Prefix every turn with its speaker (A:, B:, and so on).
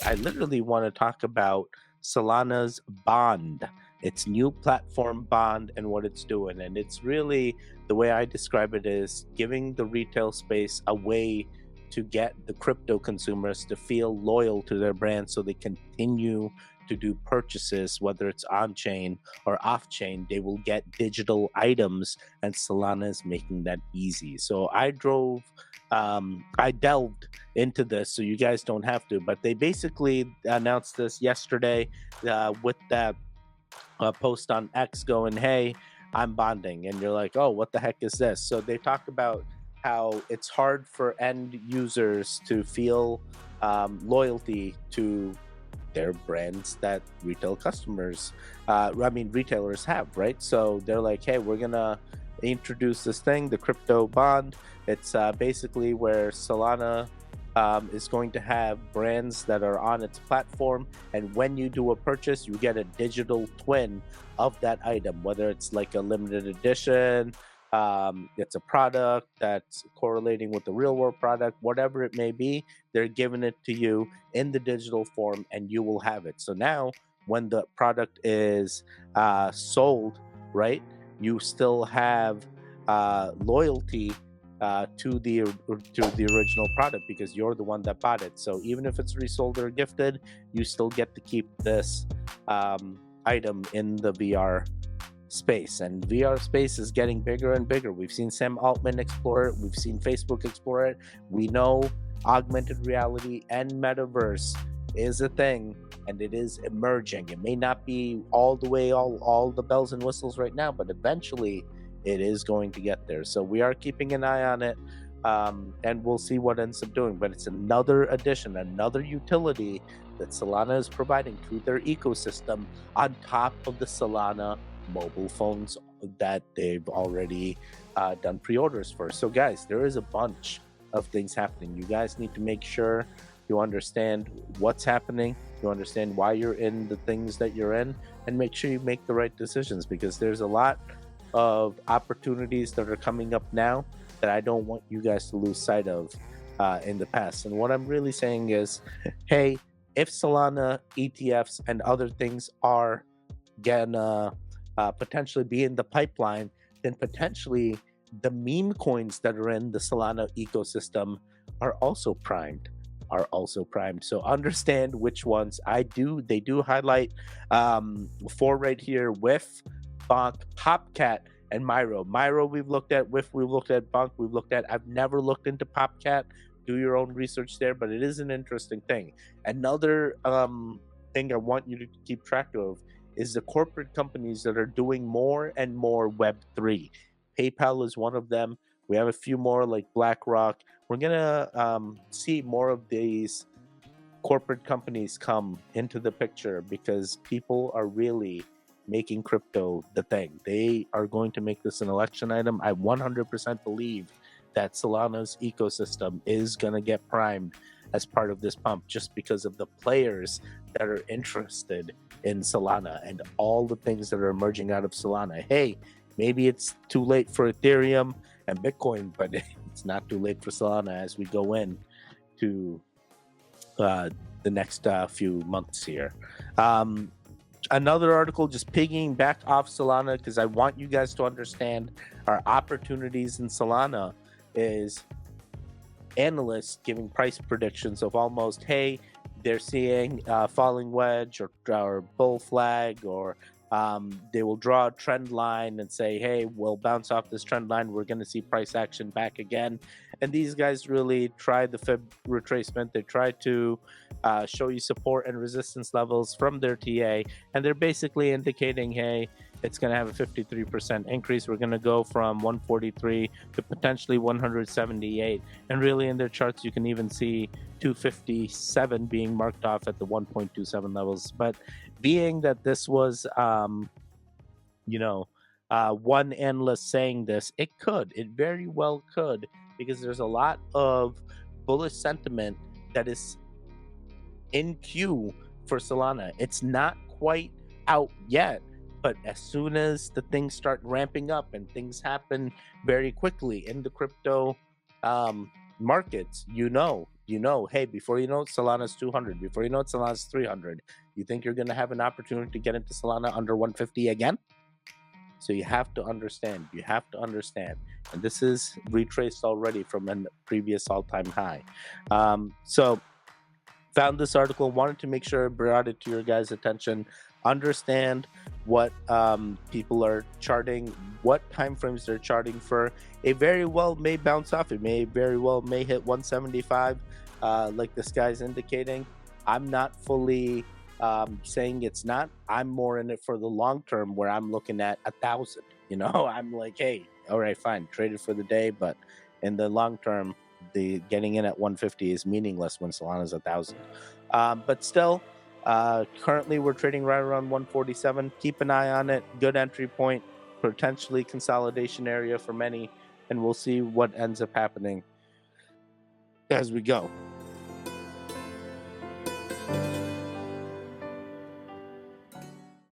A: I literally want to talk about Solana's bond, its new platform bond, and what it's doing. And it's really the way I describe it is giving the retail space a way to get the crypto consumers to feel loyal to their brand so they continue to do purchases, whether it's on chain or off chain. They will get digital items, and Solana is making that easy. So I delved into this so you guys don't have to. But they basically announced this yesterday with that post on X going, "Hey, I'm bonding," and you're like, "Oh, what the heck is this?" So they talk about how it's hard for end users to feel loyalty to their brands that retailers have, right? So they're like, "Hey, we're gonna introduce this thing, the crypto bond." It's basically where Solana is going to have brands that are on its platform, and when you do a purchase, you get a digital twin of that item, whether it's like a limited edition, it's a product that's correlating with the real world product, whatever it may be. They're giving it to you in the digital form, and you will have it. So now, when the product is sold, right, you still have loyalty to the original product because you're the one that bought it. So even if it's resold or gifted, you still get to keep this item in the VR space. And VR space is getting bigger and bigger. We've seen Sam Altman explore it. We've seen Facebook explore it. We know augmented reality and metaverse is a thing, and it is emerging. It may not be all the way all the bells and whistles right now, but eventually it is going to get there. So we are keeping an eye on it, and we'll see what ends up doing. But it's another addition, another utility that Solana is providing to their ecosystem on top of the Solana mobile phones that they've already done pre-orders for. So guys, there is a bunch of things happening. You guys need to make sure you understand what's happening, you understand why you're in the things that you're in, and make sure you make the right decisions, because there's a lot of opportunities that are coming up now that I don't want you guys to lose sight of in the past. And what I'm really saying is, hey, if Solana ETFs and other things are gonna potentially be in the pipeline, then potentially the meme coins that are in the Solana ecosystem are also primed. So understand which ones. They do highlight four right here: WIF, Bonk, Popcat, and Myro. Myro we've looked at, WIF we've looked at, Bonk we've looked at. I've never looked into Popcat. Do your own research there, but it is an interesting thing. Another thing I want you to keep track of is the corporate companies that are doing more and more Web3. PayPal is one of them. We have a few more like BlackRock. We're gonna see more of these corporate companies come into the picture because people are really making crypto the thing. They are going to make this an election item. I 100% believe that Solana's ecosystem is going to get primed as part of this pump just because of the players that are interested in Solana and all the things that are emerging out of Solana. Hey, maybe it's too late for Ethereum and Bitcoin, but it's not too late for Solana as we go in to the next few months here. Another article just picking back off Solana, because I want you guys to understand our opportunities in Solana, is analysts giving price predictions of almost, hey, they're seeing falling wedge or bull flag, or they will draw a trend line and say, hey, we'll bounce off this trend line, we're going to see price action back again. And these guys really try the fib retracement. They try to show you support and resistance levels from their TA, and they're basically indicating, hey, it's going to have a 53% increase. We're going to go from 143 to potentially 178. And really in their charts, you can even see 257 being marked off at the 1.27 levels. But being that this was, one analyst saying this, it very well could, because there's a lot of bullish sentiment that is in queue for Solana. It's not quite out yet, but as soon as the things start ramping up, and things happen very quickly in the crypto markets, you know, hey, before you know it, Solana's 200. Before you know it, Solana's 300. You think you're going to have an opportunity to get into Solana under 150 again? So you have to understand. You have to understand. And this is retraced already from a previous all-time high. So found this article, wanted to make sure I brought it to your guys' attention. Understand what people are charting, what time frames they're charting for. It very well may bounce off. It may very well may hit 175, like this guy's indicating. I'm not fully saying it's not. I'm more in it for the long term, where I'm looking at 1,000. You know, I'm like, hey, all right, fine, trade it for the day, but in the long term, the getting in at 150 is meaningless when Solana's 1,000. But still, currently we're trading right around 147. Keep an eye on it. Good entry point, potentially consolidation area for many, and we'll see what ends up happening as we go.